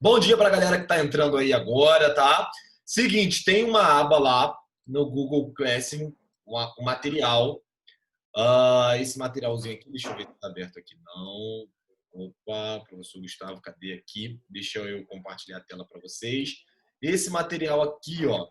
Bom dia para a galera que está entrando aí agora, tá? Seguinte, tem uma aba lá no Google Classroom, um material. Esse materialzinho aqui, deixa eu ver se está aberto aqui. Não. Opa, professor Gustavo, cadê aqui? Deixa eu compartilhar a tela para vocês. Esse material aqui, ó,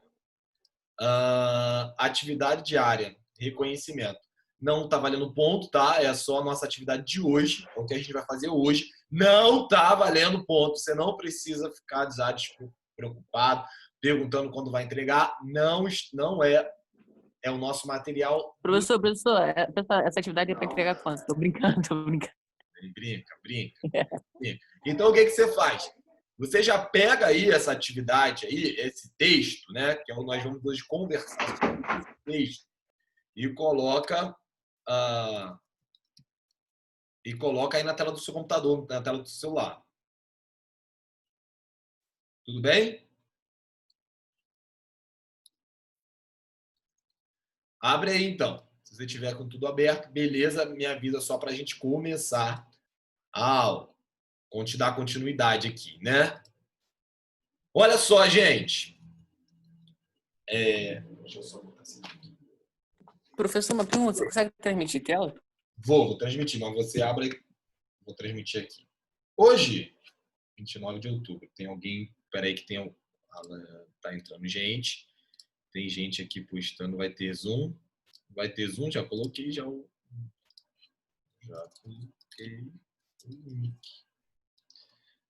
atividade diária, reconhecimento. Não está valendo ponto, tá? É só a nossa atividade de hoje, é o que a gente vai fazer hoje. Não está valendo ponto. Você não precisa ficar despreocupado, perguntando quando vai entregar. Não é. É o nosso material. Professor, essa atividade é para entregar quanto? Tô brincando, tô brincando. Brinca. Então, o que você faz? Você já pega aí essa atividade aí, esse texto, né? Que é o que nós vamos hoje conversar sobre esse texto, e coloca aí na tela do seu computador, na tela do celular. Tudo bem? Abre aí, então. Se você tiver com tudo aberto, beleza, me avisa só para a gente começar a aula. Dar continuidade aqui, né? Olha só, gente. Deixa eu só botar assim. Professor, uma pergunta, você consegue transmitir tela? Vou transmitir, mas você abre. Vou transmitir aqui. Hoje, 29 de outubro, tem alguém. Peraí, que tem. Tá entrando gente. Tem gente aqui postando. Vai ter Zoom. Já coloquei já o link.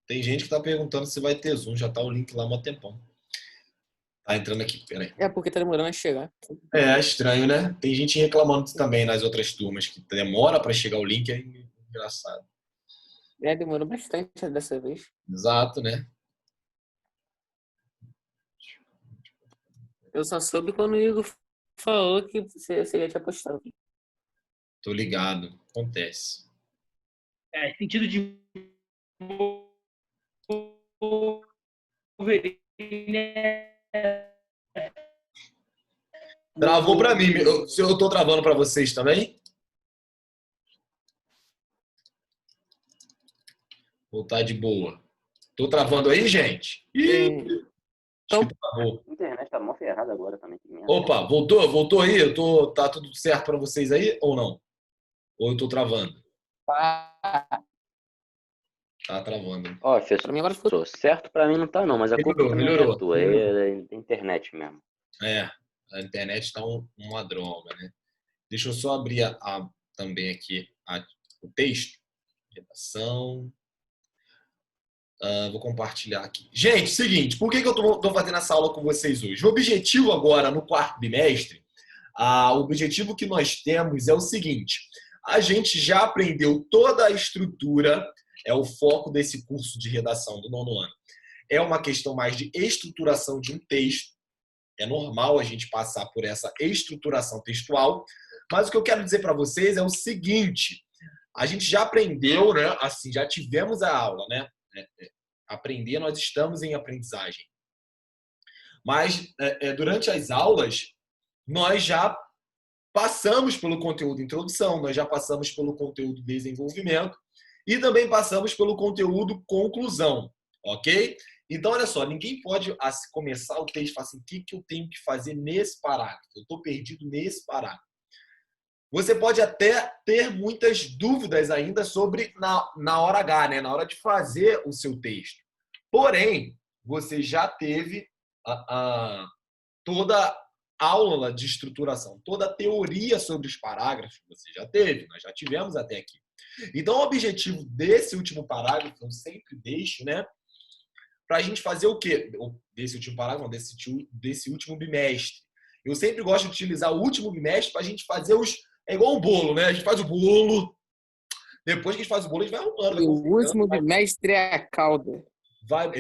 Tem gente que está perguntando se vai ter Zoom. Já tá o link lá há um tempão. Tá entrando aqui, peraí. É porque tá demorando a chegar. É estranho, né? Tem gente reclamando também nas outras turmas que demora para chegar o link. É engraçado. Demorou bastante dessa vez. Exato, né? Eu só soube quando o Igor falou que você ia te apostar. Tô ligado. Acontece. Sentido de Wolverine. Travou para mim. Se eu tô travando para vocês também? Ou tá de boa? Tô travando aí, gente? Então, Acho que travou. A internet tá mó ferrada agora também. Opa, voltou aí? Tá tudo certo para vocês aí ou não? Ou eu tô travando? Tá travando. Ó, fez pra mim agora ficou certo, pra mim não tá não, mas a culpa também Melhorou. é tua, é da internet mesmo. A internet tá uma droga, né? Deixa eu só abrir também aqui o texto. Redação. Vou compartilhar aqui. Gente, seguinte, por que eu tô fazendo essa aula com vocês hoje? O objetivo agora, no quarto bimestre, o objetivo que nós temos é o seguinte: a gente já aprendeu toda a estrutura, é o foco desse curso de redação do 9º ano. É uma questão mais de estruturação de um texto. É normal a gente passar por essa estruturação textual, mas o que eu quero dizer para vocês é o seguinte: a gente já aprendeu, né? Assim, já tivemos a aula, né? Aprender, nós estamos em aprendizagem. Mas durante as aulas, nós já passamos pelo conteúdo introdução, nós já passamos pelo conteúdo desenvolvimento e também passamos pelo conteúdo conclusão, ok? Então, olha só, ninguém pode começar o texto e falar assim, o que eu tenho que fazer nesse parágrafo? Eu estou perdido nesse parágrafo. Você pode até ter muitas dúvidas ainda sobre na hora H, né? Na hora de fazer o seu texto. Porém, você já teve toda a aula de estruturação, toda a teoria sobre os parágrafos, você já teve, nós já tivemos até aqui. Então, o objetivo desse último parágrafo, eu sempre deixo, né? Para a gente fazer o quê? Desse último parágrafo, não, desse último bimestre. Eu sempre gosto de utilizar o último bimestre para a gente fazer É igual um bolo, né? A gente faz o bolo. Depois que a gente faz o bolo, a gente vai arrumando. O último bimestre é a cauda. Vai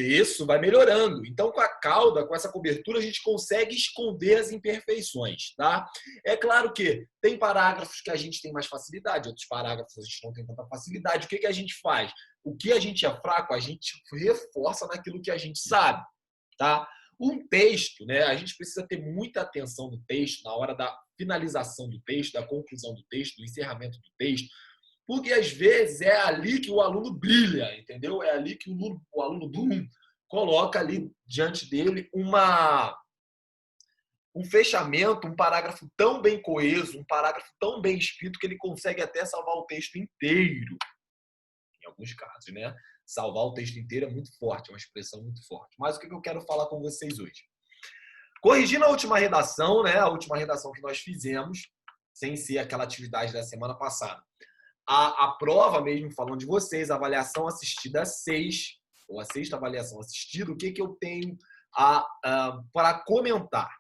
melhorando. Então, com a cauda, com essa cobertura, a gente consegue esconder as imperfeições, tá? É claro que tem parágrafos que a gente tem mais facilidade, outros parágrafos a gente não tem tanta facilidade. O que a gente faz? O que a gente é fraco, a gente reforça naquilo que a gente sabe, tá? Um texto, né? A gente precisa ter muita atenção no texto, na hora da finalização do texto, da conclusão do texto, do encerramento do texto, porque às vezes é ali que o aluno brilha, entendeu? É ali que o aluno coloca ali diante dele um fechamento, um parágrafo tão bem coeso, um parágrafo tão bem escrito que ele consegue até salvar o texto inteiro. Em alguns casos, né? Salvar o texto inteiro é muito forte, é uma expressão muito forte. Mas o que eu quero falar com vocês hoje? Corrigindo a última redação, né? A última redação que nós fizemos, sem ser aquela atividade da semana passada. A prova mesmo, falando de vocês, a avaliação assistida 6, ou a sexta avaliação assistida, o que eu tenho para comentar?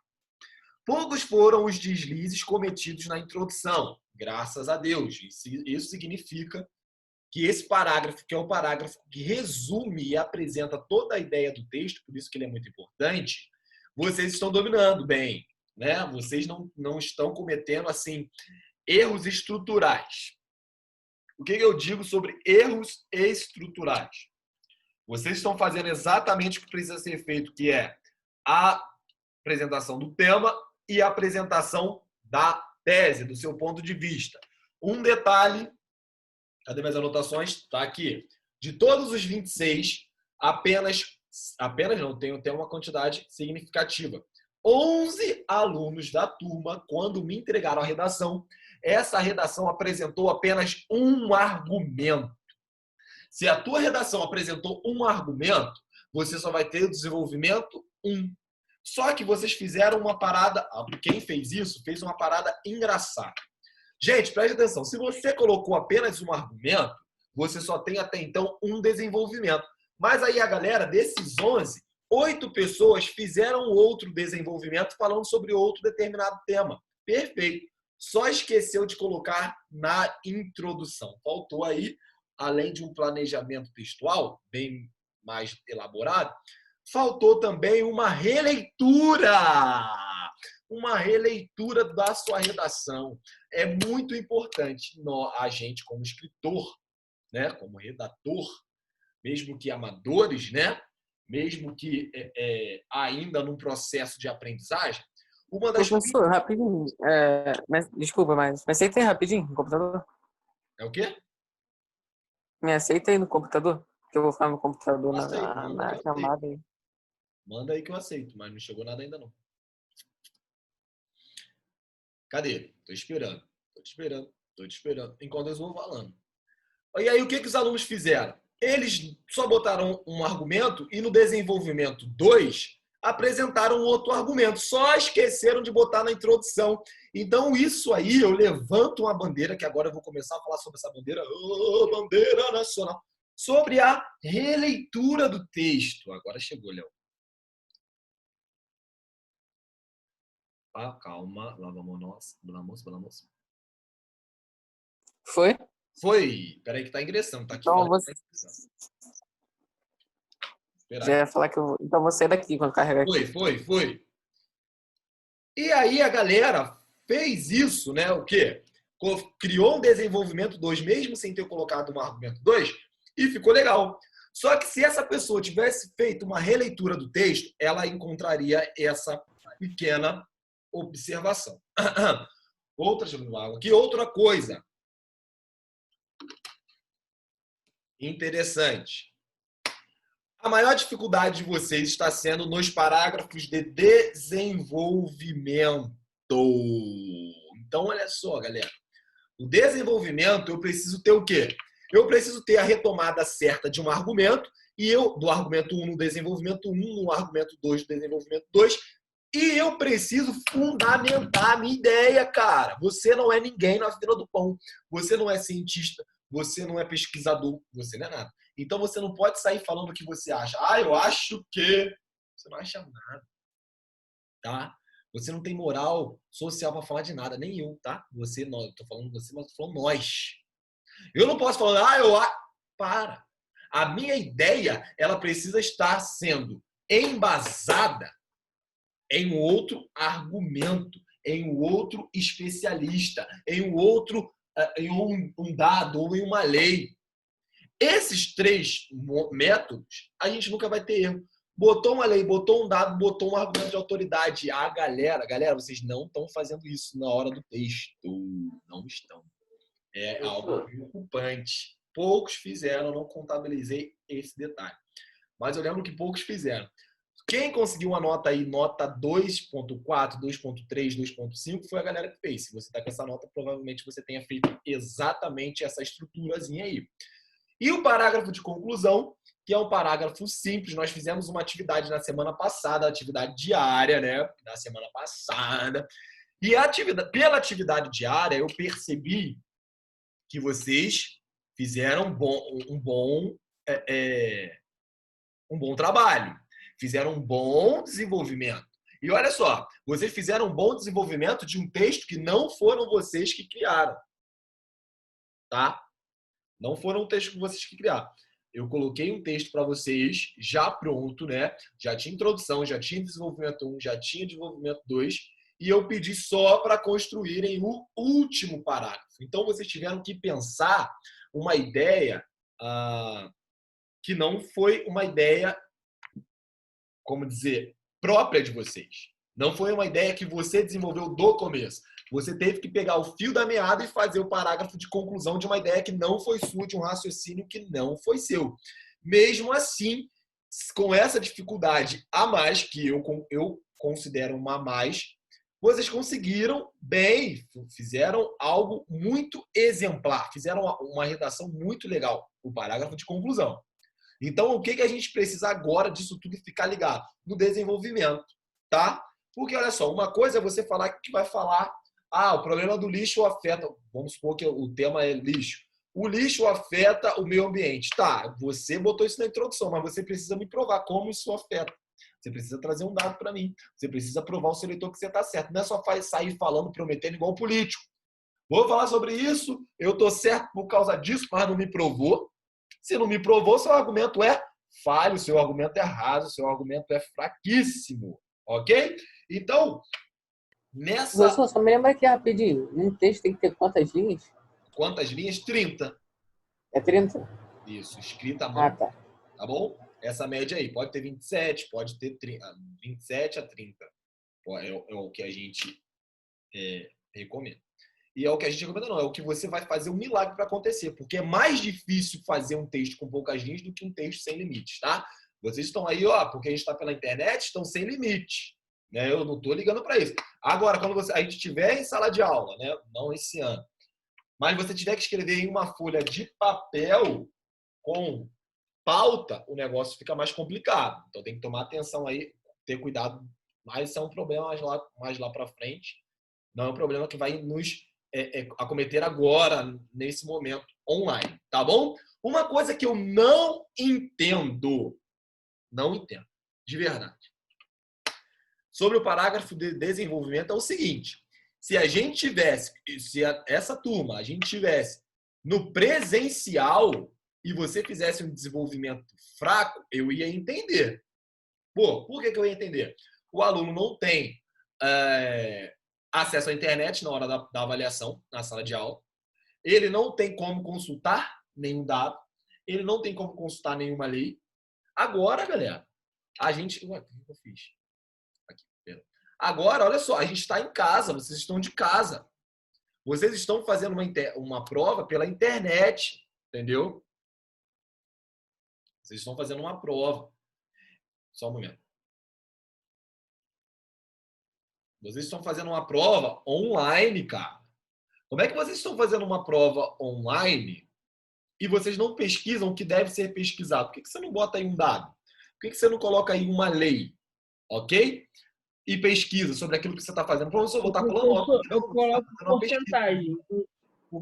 Poucos foram os deslizes cometidos na introdução, graças a Deus. Isso significa que esse parágrafo, que é o parágrafo que resume e apresenta toda a ideia do texto, por isso que ele é muito importante, vocês estão dominando bem, né? Vocês não estão cometendo, assim, erros estruturais. O que eu digo sobre erros estruturais? Vocês estão fazendo exatamente o que precisa ser feito, que é a apresentação do tema e a apresentação da tese, do seu ponto de vista. Um detalhe, cadê minhas anotações? Está aqui. De todos os 26, apenas não, tem até uma quantidade significativa. 11 alunos da turma, quando me entregaram a redação, essa redação apresentou apenas um argumento. Se a tua redação apresentou um argumento, você só vai ter o desenvolvimento 1. Só que vocês fizeram uma parada, quem fez isso, fez uma parada engraçada. Gente, preste atenção, se você colocou apenas um argumento, você só tem até então um desenvolvimento. Mas aí a galera, desses 11, 8 pessoas fizeram outro desenvolvimento falando sobre outro determinado tema. Perfeito. Só esqueceu de colocar na introdução. Faltou aí, além de um planejamento textual bem mais elaborado, faltou também uma releitura. Uma releitura da sua redação. É muito importante a gente, como escritor, né, como redator, mesmo que amadores, né, mesmo que ainda num processo de aprendizagem, uma das... Professor, rapidinho. Desculpa, mas me aceita aí rapidinho no computador? É o quê? Me aceita aí no computador? Que eu vou falar no computador Aceito, na chamada aí. Manda aí que eu aceito, mas não chegou nada ainda não. Cadê? Tô esperando. Enquanto eles vão falando. E aí, o que os alunos fizeram? Eles só botaram um argumento e no desenvolvimento 2 apresentaram outro argumento. Só esqueceram de botar na introdução. Então, isso aí, eu levanto uma bandeira, que agora eu vou começar a falar sobre essa bandeira, bandeira nacional, sobre a releitura do texto. Agora chegou, Léo. Calma, lá vamos nós. Foi? Foi. Peraí que tá ingressando. Tá aqui. Então, já ia falar que eu... Então, vou sair daqui quando carregar aqui. Foi. E aí a galera fez isso, né? O quê? Criou um desenvolvimento 2, mesmo sem ter colocado um argumento 2, e ficou legal. Só que se essa pessoa tivesse feito uma releitura do texto, ela encontraria essa pequena observação. Outra coisa interessante. A maior dificuldade de vocês está sendo nos parágrafos de desenvolvimento. Então, olha só, galera. O desenvolvimento, eu preciso ter o quê? Eu preciso ter a retomada certa de um argumento, do argumento 1 no desenvolvimento 1, no argumento 2 do desenvolvimento 2, e eu preciso fundamentar a minha ideia, cara. Você não é ninguém na fila do pão. Você não é cientista, você não é pesquisador, você não é nada. Então você não pode sair falando o que você acha. Eu acho que... Você não acha nada. Tá? Você não tem moral social para falar de nada, nem eu, tá? Você, não, eu tô falando você, mas eu tô falando nós. Eu não posso falar, para. A minha ideia, ela precisa estar sendo embasada em um outro argumento, em um outro especialista, em um dado ou em uma lei. Esses 3 métodos, a gente nunca vai ter erro. Botou uma lei, botou um dado, botou um argumento de autoridade. Galera, vocês não estão fazendo isso na hora do texto. Não estão. É algo preocupante. Poucos fizeram, não contabilizei esse detalhe. mas eu lembro que poucos fizeram. Quem conseguiu uma nota aí, nota 2.4, 2.3, 2.5, foi a galera que fez. Se você está com essa nota, provavelmente você tenha feito exatamente essa estruturazinha aí. E o parágrafo de conclusão, que é um parágrafo simples. Nós fizemos uma atividade na semana passada, atividade diária, né? Na semana passada. E pela atividade diária, eu percebi que vocês fizeram um bom trabalho. Fizeram um bom desenvolvimento. E olha só, vocês fizeram um bom desenvolvimento de um texto que não foram vocês que criaram. Tá? Não foram um texto que vocês que criaram. Eu coloquei um texto para vocês já pronto, né? Já tinha introdução, já tinha desenvolvimento 1, já tinha desenvolvimento 2, e eu pedi só para construírem o último parágrafo. Então, vocês tiveram que pensar uma ideia que não foi uma ideia, como dizer, própria de vocês. Não foi uma ideia que você desenvolveu do começo. Você teve que pegar o fio da meada e fazer o parágrafo de conclusão de uma ideia que não foi sua, de um raciocínio que não foi seu. Mesmo assim, com essa dificuldade a mais, que eu considero uma a mais, vocês conseguiram bem, fizeram algo muito exemplar, fizeram uma redação muito legal, o parágrafo de conclusão. Então, o que a gente precisa agora disso tudo ficar ligado? No desenvolvimento, tá? Porque, olha só, uma coisa é você falar que vai falar, o problema do lixo afeta, vamos supor que o tema é lixo. O lixo afeta o meio ambiente. Tá, você botou isso na introdução, mas você precisa me provar como isso afeta. Você precisa trazer um dado para mim. Você precisa provar ao seu leitor que você está certo. Não é só sair falando, prometendo igual político. Vou falar sobre isso, eu estou certo por causa disso, mas não me provou. Se não me provou, seu argumento é falho, seu argumento é raso, seu argumento é fraquíssimo. Ok? Então, nessa... Professor, só me lembra aqui rapidinho. Um texto tem que ter quantas linhas? Quantas linhas? 30. É 30? Isso, escrita à mão. Tá. Tá bom? Essa média aí. Pode ter 27, pode ter 27 a 30. É o que a gente recomenda. E é o que a gente recomenda, não. É o que você vai fazer um milagre para acontecer. Porque é mais difícil fazer um texto com poucas linhas do que um texto sem limites, tá? Vocês estão aí, porque a gente está pela internet, estão sem limite. Né? Eu não estou ligando para isso. Agora, quando a gente estiver em sala de aula, né? Não esse ano, mas você tiver que escrever em uma folha de papel com pauta, o negócio fica mais complicado. Então tem que tomar atenção aí, ter cuidado. Mas isso é um problema mais lá para frente. Não é um problema que vai nos acometer agora, nesse momento, online. Tá bom? Uma coisa que eu não entendo, de verdade, sobre o parágrafo de desenvolvimento é o seguinte: se a gente tivesse, essa turma, a gente tivesse no presencial e você fizesse um desenvolvimento fraco, eu ia entender. Por que eu ia entender? O aluno não tem acesso à internet na hora da avaliação, na sala de aula. Ele não tem como consultar nenhum dado. Ele não tem como consultar nenhuma lei. Agora, galera, a gente... o que eu fiz? Agora, olha só, a gente está em casa, vocês estão de casa. Vocês estão fazendo uma prova pela internet, entendeu? Vocês estão fazendo uma prova. Só um momento. Vocês estão fazendo uma prova online, cara. Como é que vocês estão fazendo uma prova online e vocês não pesquisam o que deve ser pesquisado? Por que você não bota aí um dado? Por que você não coloca aí uma lei? Ok? E pesquisa sobre aquilo que você está fazendo. Professor, eu vou estar falando. Eu coloco porcentagem.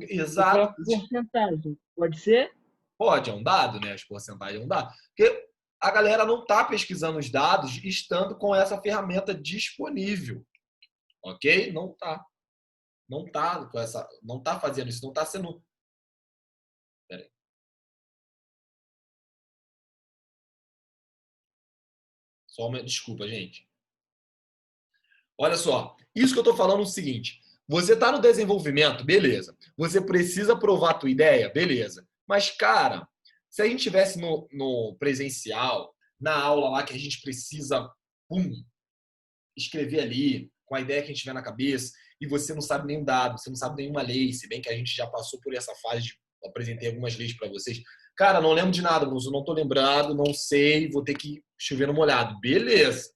Exato. Eu coloco porcentagem. Pode ser? Pode, é um dado, né? As porcentagens é um dado. Porque a galera não está pesquisando os dados estando com essa ferramenta disponível. Ok? Não está. Não está com essa. Não está fazendo isso. Não está sendo. Pera aí. Só uma. Desculpa, gente. Olha só. Isso que eu estou falando é o seguinte. Você está no desenvolvimento, beleza. Você precisa provar a tua ideia, beleza. Mas, cara, se a gente estivesse no presencial, na aula lá que a gente precisa escrever ali, com a ideia que a gente tiver na cabeça, e você não sabe nenhum dado, você não sabe nenhuma lei, se bem que a gente já passou por essa fase, apresentei algumas leis para vocês, Cara, não lembro de nada, Bruno. Não tô lembrado, não sei, vou ter que chover no molhado. Beleza.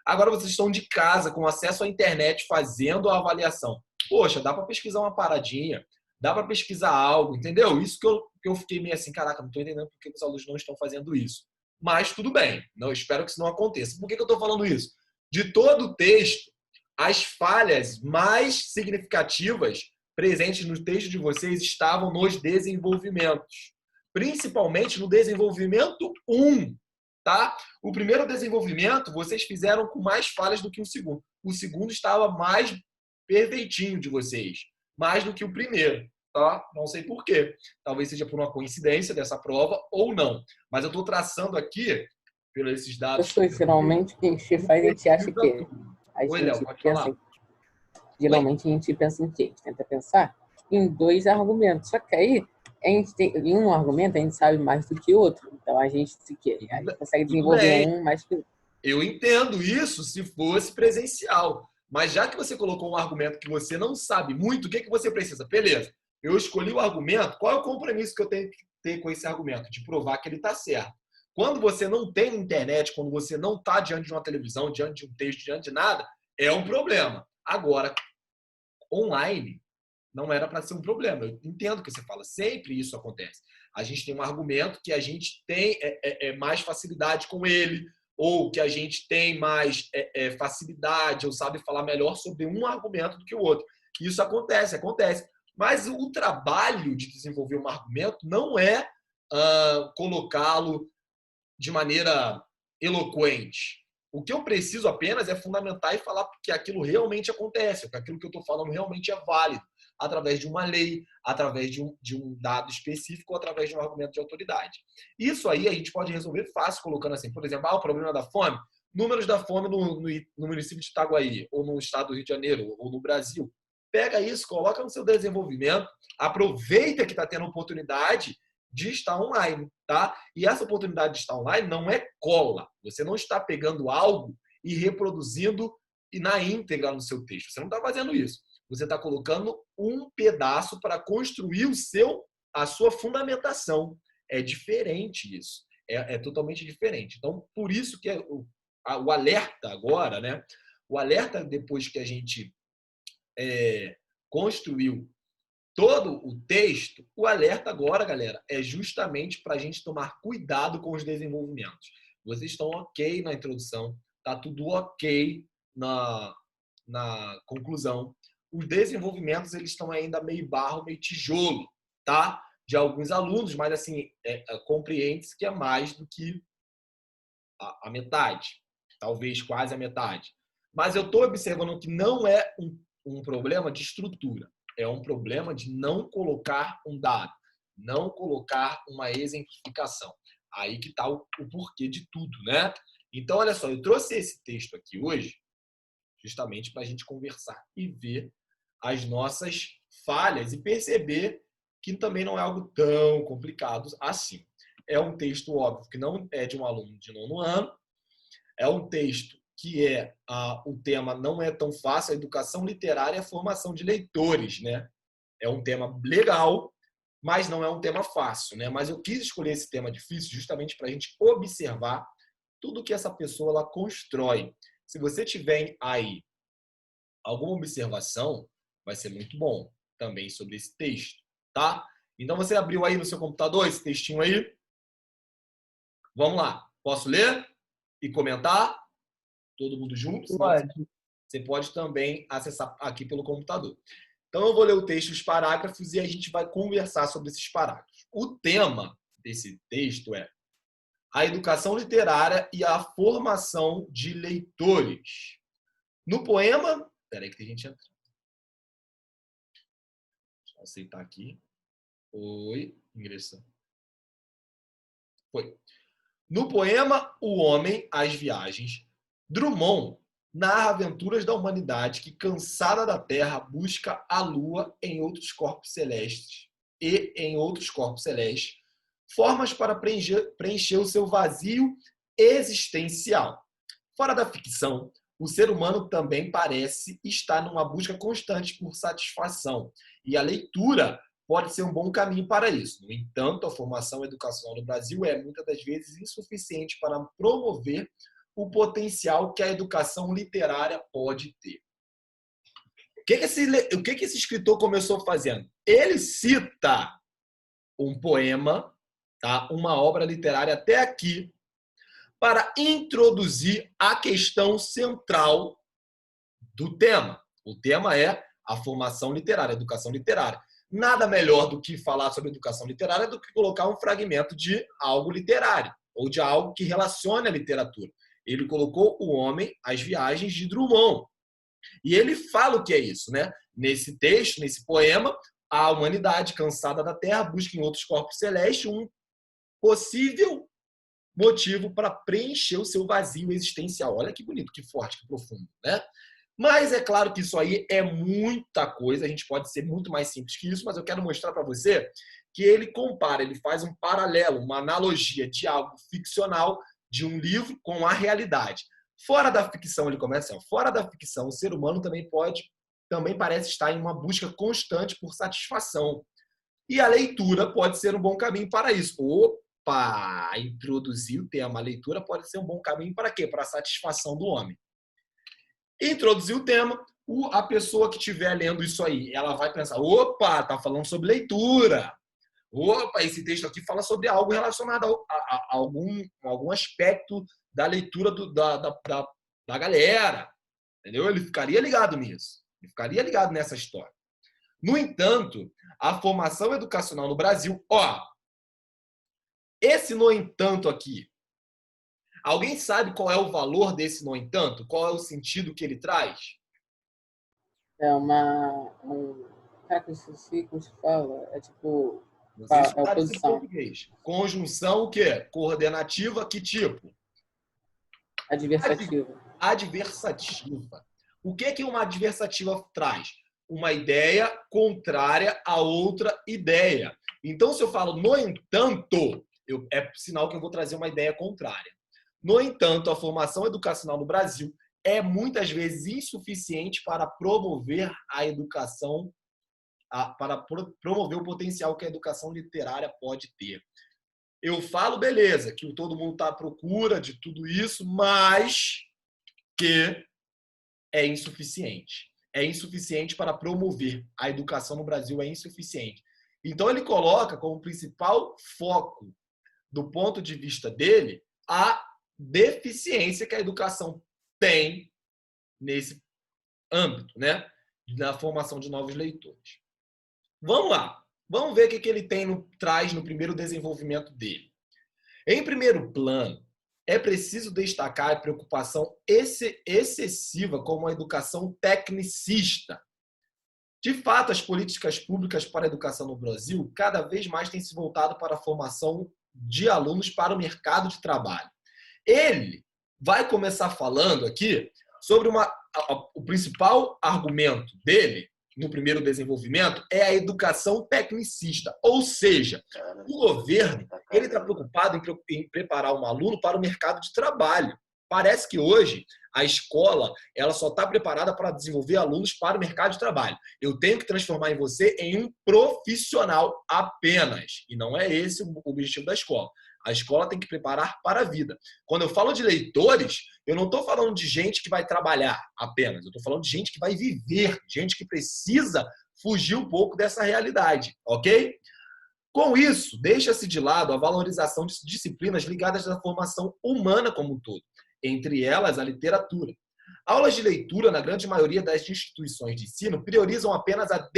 Agora vocês estão de casa, com acesso à internet, fazendo a avaliação. Poxa, dá para pesquisar uma paradinha, dá para pesquisar algo, entendeu? Isso que eu fiquei meio assim, caraca, não estou entendendo por que os alunos não estão fazendo isso. Mas tudo bem, não espero que isso não aconteça. Por que eu estou falando isso? De todo o texto, as falhas mais significativas presentes no texto de vocês estavam nos desenvolvimentos. Principalmente no desenvolvimento 1, tá? O primeiro desenvolvimento vocês fizeram com mais falhas do que o segundo. O segundo estava mais perfeitinho de vocês, mais do que o primeiro, tá? Não sei por quê. Talvez seja por uma coincidência dessa prova ou não. Mas eu estou traçando aqui, pelos esses dados... Professor, geralmente o que a gente faz, a gente acha que... Oi, Léo, pode falar. Geralmente a gente pensa em quê? A gente tenta pensar em 2 argumentos. Só que aí, a gente tem, em um argumento, a gente sabe mais do que o outro. Então a gente consegue desenvolver um mais que o outro. Eu entendo isso se fosse presencial. Mas já que você colocou um argumento que você não sabe muito, o que você precisa? Beleza, eu escolhi o argumento. Qual é o compromisso que eu tenho que ter com esse argumento? De provar que ele está certo. Quando você não tem internet, quando você não está diante de uma televisão, diante de um texto, diante de nada, é um problema. Agora, online, não era para ser um problema. Eu entendo o que você fala. Sempre isso acontece. A gente tem um argumento que a gente tem mais facilidade com ele, ou que a gente tem mais facilidade, ou sabe falar melhor sobre um argumento do que o outro. Isso acontece. Mas o trabalho de desenvolver um argumento não é colocá-lo de maneira eloquente. O que eu preciso apenas é fundamentar e falar que aquilo realmente acontece, que aquilo que eu estou falando realmente é válido, através de uma lei, através de um dado específico ou através de um argumento de autoridade. Isso aí a gente pode resolver fácil colocando assim, por exemplo, o problema da fome, números da fome no município de Itaguaí, ou no estado do Rio de Janeiro, ou no Brasil. Pega isso, coloca no seu desenvolvimento, aproveita que está tendo oportunidade de estar online, tá? E essa oportunidade de estar online não é cola. Você não está pegando algo e reproduzindo na íntegra no seu texto. Você não está fazendo isso. Você está colocando um pedaço para construir a sua fundamentação. É diferente isso. É totalmente diferente. Então, por isso que o alerta agora, né? O alerta depois que a gente construiu todo o texto, o alerta agora, galera, é justamente para a gente tomar cuidado com os desenvolvimentos. Vocês estão ok na introdução, tá tudo ok na conclusão. Os desenvolvimentos, eles estão ainda meio barro, meio tijolo, tá? De alguns alunos, mas assim, compreende-se que é mais do que a metade, talvez quase a metade. Mas eu estou observando que não é um problema de estrutura. É um problema de não colocar um dado, não colocar uma exemplificação. Aí que está o porquê de tudo, né? Então, olha só, eu trouxe esse texto aqui hoje justamente para a gente conversar e ver as nossas falhas e perceber que também não é algo tão complicado assim. É um texto, óbvio, que não é de um aluno de 9º ano, é um texto que o tema não é tão fácil, a educação literária e a formação de leitores, né? É um tema legal, mas não é um tema fácil, né? Mas eu quis escolher esse tema difícil justamente para a gente observar tudo que essa pessoa ela constrói. Se você tiver aí alguma observação, vai ser muito bom também sobre esse texto, tá? Então você abriu aí no seu computador esse textinho aí? Vamos lá. Posso ler e comentar? Todo mundo junto? Pode. Você pode também acessar aqui pelo computador. Então, eu vou ler o texto, os parágrafos, e a gente vai conversar sobre esses parágrafos. O tema desse texto é a educação literária e a formação de leitores. No poema... Espera aí que tem gente entrando. Deixa eu aceitar aqui. Oi, ingressando. Foi. No poema O Homem, as Viagens, Drummond narra aventuras da humanidade que, cansada da Terra, busca a Lua em outros corpos celestes formas para preencher o seu vazio existencial. Fora da ficção, o ser humano também parece estar numa busca constante por satisfação, e a leitura pode ser um bom caminho para isso. No entanto, a formação educacional no Brasil é, muitas das vezes, insuficiente para promover o potencial que a educação literária pode ter. O que esse escritor começou fazendo? Ele cita um poema, tá? Uma obra literária até aqui, para introduzir a questão central do tema. O tema é a formação literária, a educação literária. Nada melhor do que falar sobre educação literária do que colocar um fragmento de algo literário, ou de algo que relacione a literatura. Ele colocou O Homem, as Viagens de Drummond. E ele fala o que é isso, né? Nesse texto, nesse poema, a humanidade cansada da Terra busca em outros corpos celestes um possível motivo para preencher o seu vazio existencial. Olha que bonito, que forte, que profundo, né? Mas é claro que isso aí é muita coisa, a gente pode ser muito mais simples que isso, mas eu quero mostrar para você que ele compara, ele faz um paralelo, uma analogia de algo ficcional, de um livro com a realidade. Fora da ficção, ele começa assim, fora da ficção, o ser humano também parece estar em uma busca constante por satisfação. E a leitura pode ser um bom caminho para isso. Opa! Introduzir o tema. A leitura pode ser um bom caminho para quê? Para a satisfação do homem. Introduzir o tema, a pessoa que estiver lendo isso aí, ela vai pensar, opa, tá falando sobre leitura. Opa, esse texto aqui fala sobre algo relacionado a algum aspecto da leitura da galera. Entendeu? Ele ficaria ligado nisso. Ele ficaria ligado nessa história. No entanto, a formação educacional no Brasil, esse no entanto aqui, alguém sabe qual é o valor desse no entanto? Qual é o sentido que ele traz? É Cara, que eu esqueci como se fala. É tipo... Não sei se É sabe oposição. isso em português. Conjunção o quê? Coordenativa, que tipo? Adversativa. Adversativa. O que uma adversativa traz? Uma ideia contrária a outra ideia. Então, se eu falo no entanto, é sinal que eu vou trazer uma ideia contrária. No entanto, a formação educacional no Brasil é muitas vezes insuficiente para promover a educação, para promover o potencial que a educação literária pode ter. Eu falo, beleza, que todo mundo está à procura de tudo isso, mas que é insuficiente. É insuficiente para promover. A educação no Brasil é insuficiente. Então, ele coloca como principal foco, do ponto de vista dele, a deficiência que a educação tem nesse âmbito, né? Na formação de novos leitores. Vamos lá. Vamos ver o que ele traz no primeiro desenvolvimento dele. Em primeiro plano, é preciso destacar a preocupação excessiva com a educação tecnicista. De fato, as políticas públicas para a educação no Brasil cada vez mais têm se voltado para a formação de alunos para o mercado de trabalho. Ele vai começar falando aqui sobre o principal argumento dele, no primeiro desenvolvimento, é a educação tecnicista. Ou seja, o governo ele está preocupado em preparar um aluno para o mercado de trabalho. Parece que hoje a escola ela só está preparada para desenvolver alunos para o mercado de trabalho. Eu tenho que transformar em você em um profissional apenas. E não é esse o objetivo da escola. A escola tem que preparar para a vida. Quando eu falo de leitores, eu não estou falando de gente que vai trabalhar apenas. Eu estou falando de gente que vai viver, gente que precisa fugir um pouco dessa realidade, ok? Com isso, deixa-se de lado a valorização de disciplinas ligadas à formação humana como um todo, entre elas a literatura. Aulas de leitura, na grande maioria das instituições de ensino, priorizam apenas a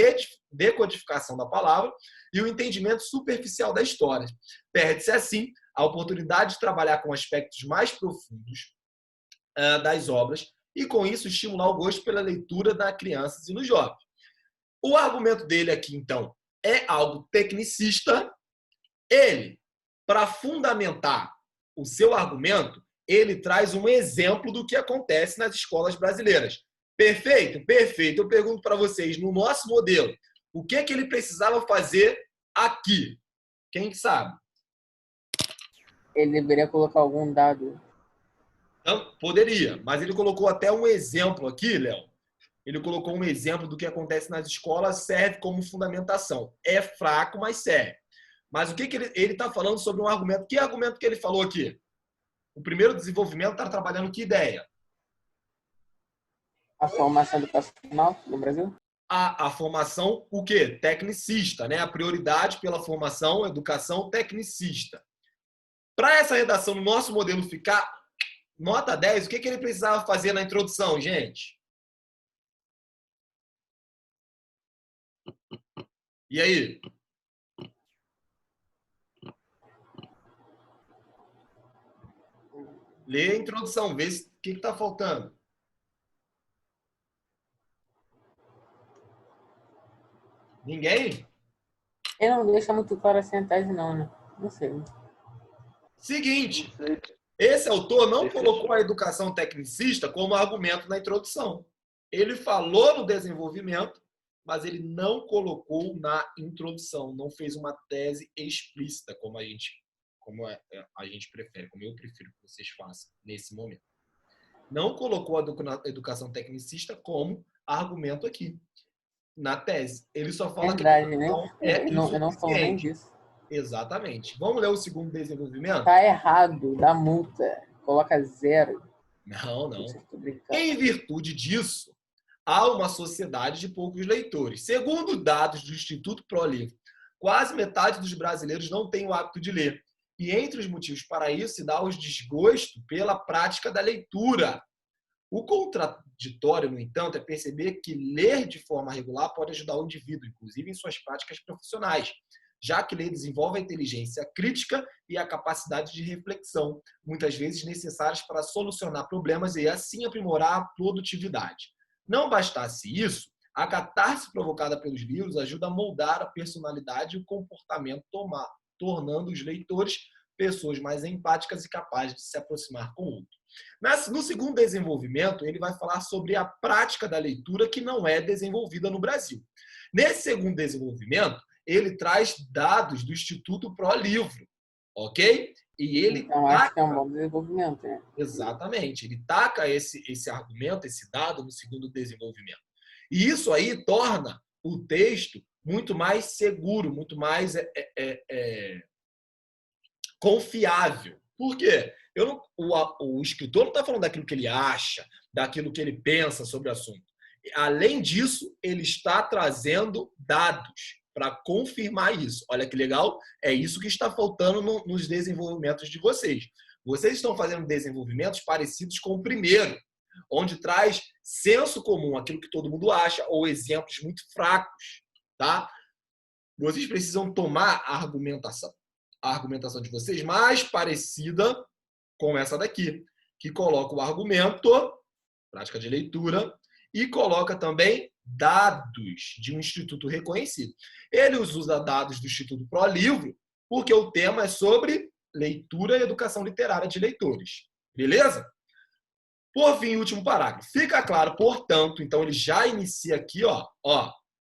decodificação da palavra e o entendimento superficial da história. Perde-se, assim, a oportunidade de trabalhar com aspectos mais profundos das obras e, com isso, estimular o gosto pela leitura nas crianças e nos jovens. O argumento dele aqui, então, é algo tecnicista. Ele, para fundamentar o seu argumento, ele traz um exemplo do que acontece nas escolas brasileiras. Perfeito? Perfeito. Eu pergunto para vocês, no nosso modelo, o que ele precisava fazer aqui? Quem sabe? Ele deveria colocar algum dado. Não, poderia, mas ele colocou até um exemplo aqui, Léo, Ele colocou um exemplo do que acontece nas escolas, serve como fundamentação. É fraco, mas serve. Mas o que ele está falando sobre um argumento? Que argumento que ele falou aqui? O primeiro desenvolvimento está trabalhando que ideia? A formação educacional no Brasil? A formação, o quê? Tecnicista, né? A prioridade pela formação, educação tecnicista. Para essa redação no nosso modelo ficar nota 10, o que ele precisava fazer na introdução, gente? E aí? Lê a introdução, vê o que está faltando. Ninguém? Ele não deixa muito claro assim a tese, não, né? Não sei. Seguinte, esse autor não colocou a educação tecnicista como argumento na introdução. Ele falou no desenvolvimento, mas ele não colocou na introdução, não fez uma tese explícita, como a gente prefere, como eu prefiro que vocês façam nesse momento. Não colocou a educação tecnicista como argumento aqui, na tese. Ele só fala verdade, que né? Eu não falo nem disso. Exatamente. Vamos ler o segundo desenvolvimento? Tá errado, dá multa. Coloca 0. Não. Em virtude disso, há uma sociedade de poucos leitores. Segundo dados do Instituto ProLivro, quase metade dos brasileiros não tem o hábito de ler. E entre os motivos para isso se dá o desgosto pela prática da leitura. O contraditório, no entanto, é perceber que ler de forma regular pode ajudar o indivíduo, inclusive em suas práticas profissionais, já que ler desenvolve a inteligência crítica e a capacidade de reflexão, muitas vezes necessárias para solucionar problemas e assim aprimorar a produtividade. Não bastasse isso, a catarse provocada pelos livros ajuda a moldar a personalidade e o comportamento, tornando os leitores pessoas mais empáticas e capazes de se aproximar com o outro. No segundo desenvolvimento, ele vai falar sobre a prática da leitura que não é desenvolvida no Brasil. Nesse segundo desenvolvimento, ele traz dados do Instituto ProLivro, ok? E ele então, acho que é um bom desenvolvimento, né? Exatamente. Ele taca esse argumento, esse dado no segundo desenvolvimento. E isso aí torna o texto muito mais seguro, muito mais confiável. Por quê? O escritor não está falando daquilo que ele acha, daquilo que ele pensa sobre o assunto. Além disso, ele está trazendo dados para confirmar isso. Olha que legal, é isso que está faltando nos desenvolvimentos de vocês. Vocês estão fazendo desenvolvimentos parecidos com o primeiro, onde traz senso comum, aquilo que todo mundo acha, ou exemplos muito fracos, tá? Vocês precisam tomar a argumentação de vocês mais parecida com essa daqui, que coloca o argumento, prática de leitura, e coloca também dados de um instituto reconhecido. Ele usa dados do Instituto ProLivro porque o tema é sobre leitura e educação literária de leitores. Beleza? Por fim, último parágrafo. Fica claro, portanto, então ele já inicia aqui,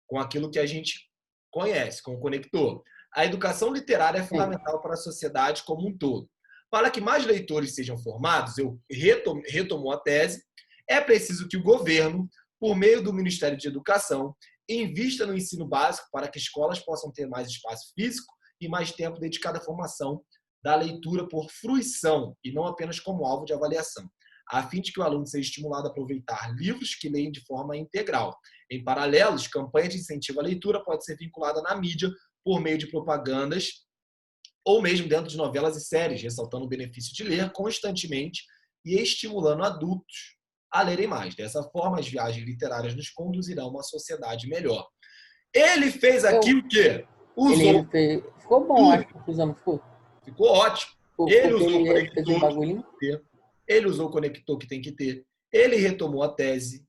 com aquilo que a gente conhece, com o conector. A educação literária é fundamental para a sociedade como um todo. Para que mais leitores sejam formados, eu retomo a tese, é preciso que o governo, por meio do Ministério de Educação, invista no ensino básico para que escolas possam ter mais espaço físico e mais tempo dedicado à formação da leitura por fruição e não apenas como alvo de avaliação, a fim de que o aluno seja estimulado a aproveitar livros que leem de forma integral. Em paralelo, campanhas de incentivo à leitura pode ser vinculada na mídia por meio de propagandas ou mesmo dentro de novelas e séries, ressaltando o benefício de ler constantemente e estimulando adultos a lerem mais. Dessa forma, as viagens literárias nos conduzirão a uma sociedade melhor. Ele fez aqui o quê? Ficou bom, acho que usando ficou. Ficou ótimo. Ele usou o conector. Ele usou o conector que tem que ter. Ele retomou a tese,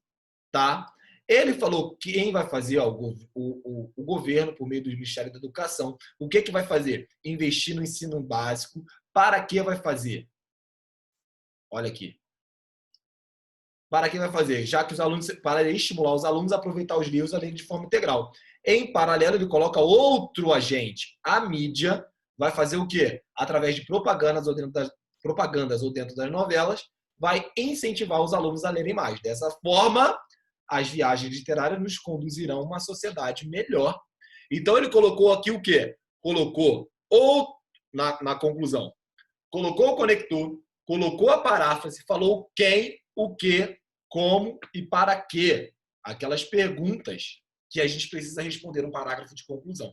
tá? Ele falou que quem vai fazer o governo, por meio do Ministério da Educação, o que vai fazer? Investir no ensino básico. Para que vai fazer? Olha aqui. Para que vai fazer? Já que os alunos, para estimular os alunos a aproveitar os livros a ler de forma integral. Em paralelo, ele coloca outro agente. A mídia vai fazer o quê? Através de propagandas ou dentro das novelas, vai incentivar os alunos a lerem mais. Dessa forma, as viagens literárias nos conduzirão a uma sociedade melhor. Então, ele colocou aqui o quê? Colocou, ou na conclusão, colocou o conector, colocou a paráfrase, falou quem, o que, como e para quê. Aquelas perguntas que a gente precisa responder no parágrafo de conclusão.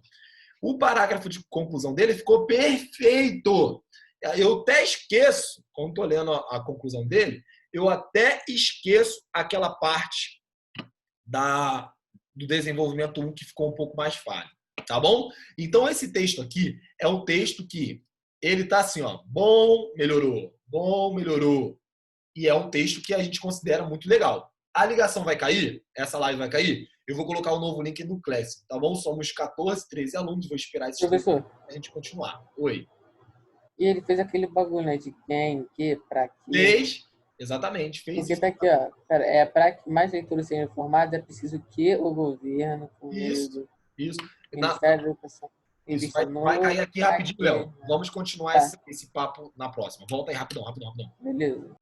O parágrafo de conclusão dele ficou perfeito. Eu até esqueço, quando estou lendo a conclusão dele, eu até esqueço aquela parte do desenvolvimento 1 que ficou um pouco mais falho. Tá bom? Então, esse texto aqui é um texto que ele está assim, ó, bom, melhorou. E é um texto que a gente considera muito legal. A ligação vai cair? Essa live vai cair? Eu vou colocar o novo link no Classic, tá bom? Somos 14, 13 alunos, vou esperar esse Professor, pra gente continuar. Oi. e ele fez aquele bagulho, né, de quem, que, pra quê. Fez, exatamente, fez Porque isso. tá aqui, ó, cara, para que mais leitores sejam informados, é preciso que o governo, Isso. o Ministério da Educação, Isso invista vai cair aqui rapidinho, Léo. né? Vamos continuar Tá. esse papo na próxima. Volta aí, rapidão. Beleza.